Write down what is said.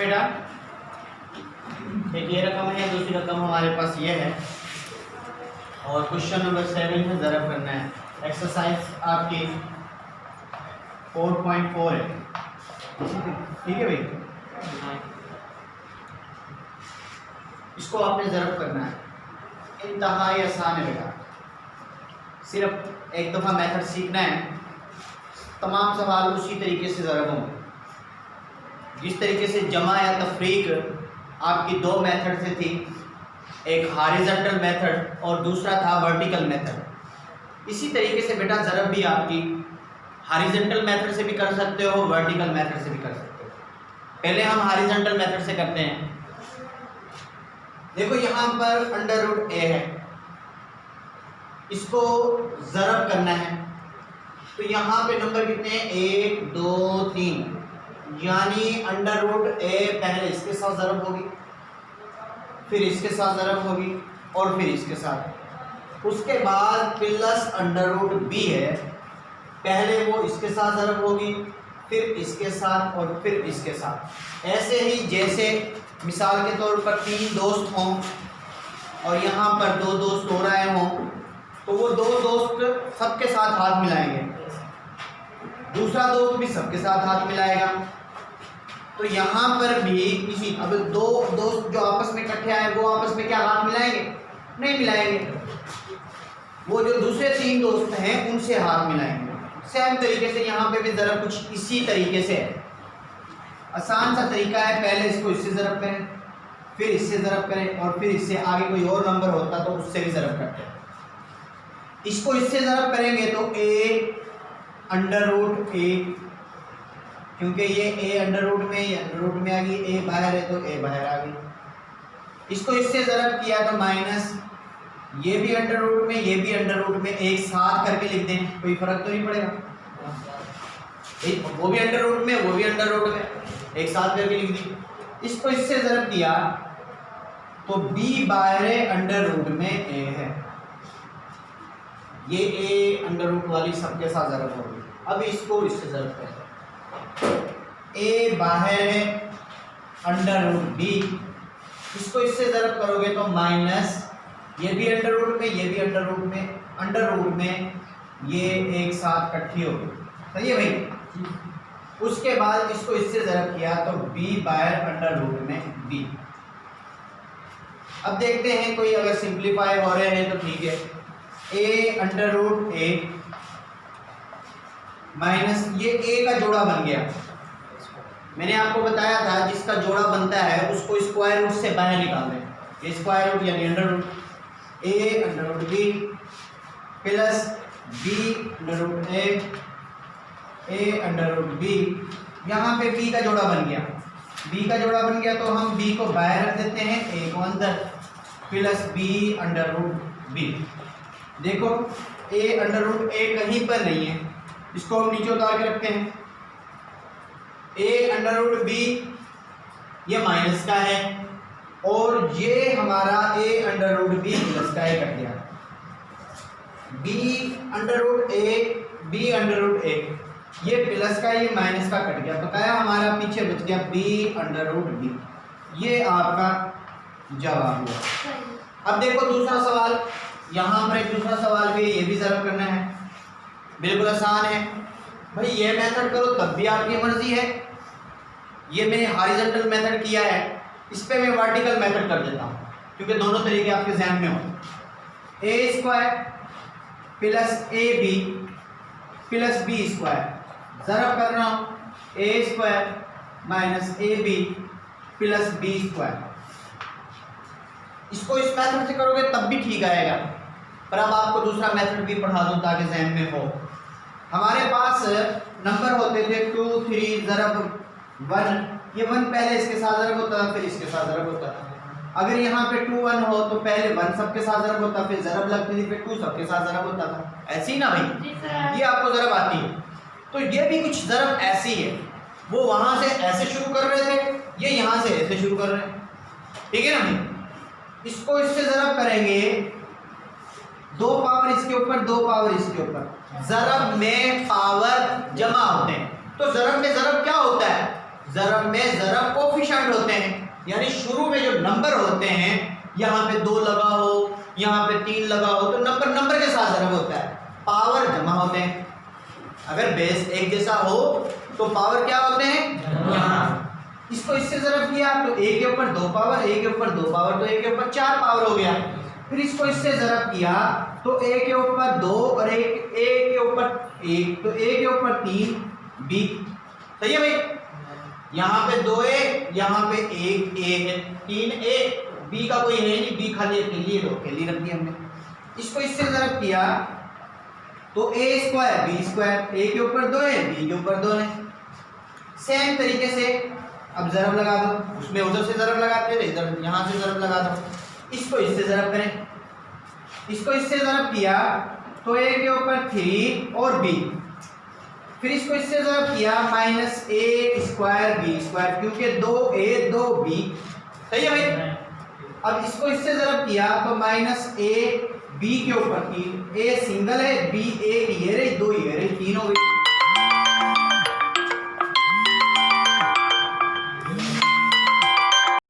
बेटा, एक ये रकम है, दूसरी रकम हमारे पास ये है और क्वेश्चन नंबर 7 में ज़रा करना है। एक्सरसाइज आपकी 4.4 है, ठीक है भाई। इसको आपने ज़रब करना है, इंतहाई आसान है बेटा। सिर्फ एक दफ़ा मेथड सीखना है, तमाम सवाल उसी तरीके से ज़रब होंगे। जिस तरीके से जमा या तफरीक आपकी दो मेथड से थी, एक हॉरिजॉन्टल मेथड और दूसरा था वर्टिकल मेथड, इसी तरीके से बेटा ज़रब भी आपकी हॉरिजॉन्टल मेथड से भी कर सकते हो, वर्टिकल मेथड से भी कर सकते हो। पहले हम हॉरिजॉन्टल मेथड से करते हैं। देखो यहाँ पर अंडर रूट ए है, इसको ज़रब करना है, तो यहाँ पे नंबर कितने हैं? 1 2 3, यानी अंडर रूट ए पहले इसके साथ ज़रब होगी, फिर इसके साथ ज़रब होगी और फिर इसके साथ। उसके बाद प्लस अंडर रूट बी है, पहले वो इसके साथ ज़रब होगी, फिर इसके साथ और फिर इसके साथ। ऐसे ही जैसे मिसाल के तौर पर 3 दोस्त हों और यहाँ पर 2 दोस्त हो रहे हों, तो वो 2 दोस्त सबके साथ हाथ मिलाएंगे, दूसरा दोस्त भी सबके साथ हाथ मिलाएगा। तो यहाँ पर भी इसी, अब 2 दोस्त जो आपस में इकट्ठे आए वो आपस में क्या हाथ मिलाएंगे? नहीं मिलाएंगे। वो जो दूसरे 3 दोस्त हैं उनसे हाथ मिलाएंगे। सेम तरीके से यहाँ पे भी ज़रा कुछ इसी तरीके से है। आसान सा तरीका है, पहले इसको इससे ज़रब करें, फिर इससे ज़रब करें और फिर इससे आगे कोई और नंबर होता तो उससे भी ज़रब करते हैं। इसको इससे ज़रब करेंगे तो a अंडर रूट a, क्योंकि ये a अंडर रूट में, ये अंडर रूट में आ गई, a बाहर है तो a बाहर आ गई। इसको इससे ज़रब किया तो माइनस, ये भी अंडर रूट में, ये भी अंडर रूट में, एक साथ करके लिख दें, कोई फर्क तो नहीं पड़ेगा। वो भी अंडर रूट में, वो भी अंडर रूट में, एक साथ करके लिख दी। इसको इससे ज़रब किया तो b बाहर अंडर रूट में a है, ये a अंडर रूट वाली सबके साथ ज़रब होगी। अब इसको इससे ज़रब करें, a बाहर है अंडर रूट b, इसको इससे ज़रब करोगे तो माइनस, ये भी अंडर रूट में, ये भी अंडर रूट में, अंडर रूट में ये एक साथ इकट्ठी होगी। सही है भाई। उसके बाद इसको इससे ज़रब किया तो b बाहर अंडर रूट में b। अब देखते हैं कोई अगर सिंप्लीफाई हो रहे हैं तो ठीक है, a under root a minus, ये a का जोड़ा बन गया। मैंने आपको बताया था जिसका जोड़ा बनता है उसको स्क्वायर रूट से बाहर निकाल दें, ये स्क्वायर रूट यानी under root, a under root b plus b under root a under root b। यहाँ पे b का जोड़ा बन गया, b का जोड़ा बन गया तो हम b को बाहर रख देते हैं, a को अंदर, plus b under root b। देखो a अंडर रूट a कहीं पर नहीं है, इसको हम नीचे उतार के रखते हैं। a अंडर रूट b ये माइनस का है और ये हमारा a under root b plus का है, कट गया। b under root a, b under root a, ये प्लस का, ये माइनस का कट गया, बकाया हमारा पीछे बच गया b अंडर रूट b। ये आपका जवाब हुआ। अब देखो दूसरा सवाल, यहाँ पर एक दूसरा सवाल भी है, ये भी ज़रब करना है, बिल्कुल आसान है भाई। ये मेथड करो तब भी आपकी मर्जी है, ये मैंने हॉरिजॉन्टल मेथड किया है, इस पे मैं वर्टिकल मेथड कर देता हूँ क्योंकि दोनों तरीके आपके ज़हन में हो। a square plus a b plus b square, ज़रब कर रहा हूँ, a square minus a b plus b square. इसको इस मेथड से करोगे तब भी ठीक आएगा, पर अब आपको दूसरा मेथड भी पढ़ा दूँ ताकि ज़हन में हो। हमारे पास नंबर होते थे 2 3 ज़रब 1, ये 1 पहले इसके साथ ज़रब होता था, फिर इसके साथ ज़रब होता था। अगर यहाँ पे 2 1 हो तो पहले 1 सबके साथ ज़रब होता, फिर ज़रब लगती थी, फिर 2 सबके साथ ज़रब होता था। ऐसी ना भाई, ये आपको ज़रब आती है, तो ये भी कुछ ज़रब ऐसी है, वो वहाँ से ऐसे शुरू कर रहे थे, ये यहाँ से ऐसे शुरू कर रहे हैं, ठीक है ना भाई। इसको इससे ज़रब करेंगे, 2 पावर इसके ऊपर, 2 पावर इसके ऊपर, ज़रब में पावर जमा होते हैं। तो ज़रब में ज़रब क्या होता है? ज़रब में ज़रब कोफिशिएंट होते हैं, यानी शुरू में जो नंबर होते हैं, यहाँ पे 2 लगा हो, यहाँ पे 3 लगा हो, तो नंबर नंबर के साथ ज़रब होता है, पावर जमा होते हैं। अगर बेस एक जैसा हो तो पावर क्या होते हैं, यहाँ। इसको इससे ज़रब किया तो a के ऊपर 2 पावर, a के ऊपर 2 पावर, तो a के ऊपर 4 पावर हो गया। फिर इसको इससे ज़रब किया तो a के ऊपर 2 और a के ऊपर 1, तो a के ऊपर 3 b। सही है भाई, यहाँ पे 2a, यहाँ पे 1a है, 3a, b का कोई है नहीं, b खाली अकेली है, अकेली रख दी हमने। इसको इससे ज़रब किया तो a square b square, a के ऊपर 2 है, b के ऊपर 2 है। सेम तरीके से अब ज़रब लगा दो, उसमें उधर से ज़रब लगाते थे, इधर यहाँ से ज़रब लगा दो। इसको इससे ज़रब करें, इसको इससे ज़रब किया तो a के ऊपर 3 और b, फिर इसको इससे ज़रब किया minus a square b square, क्योंकि 2a 2b। सही है भाई। अब इसको इससे ज़रब किया तो माइनस a b के ऊपर 3, a सिंगल है, b एक ही है, 2 ही है, 3 हो गई।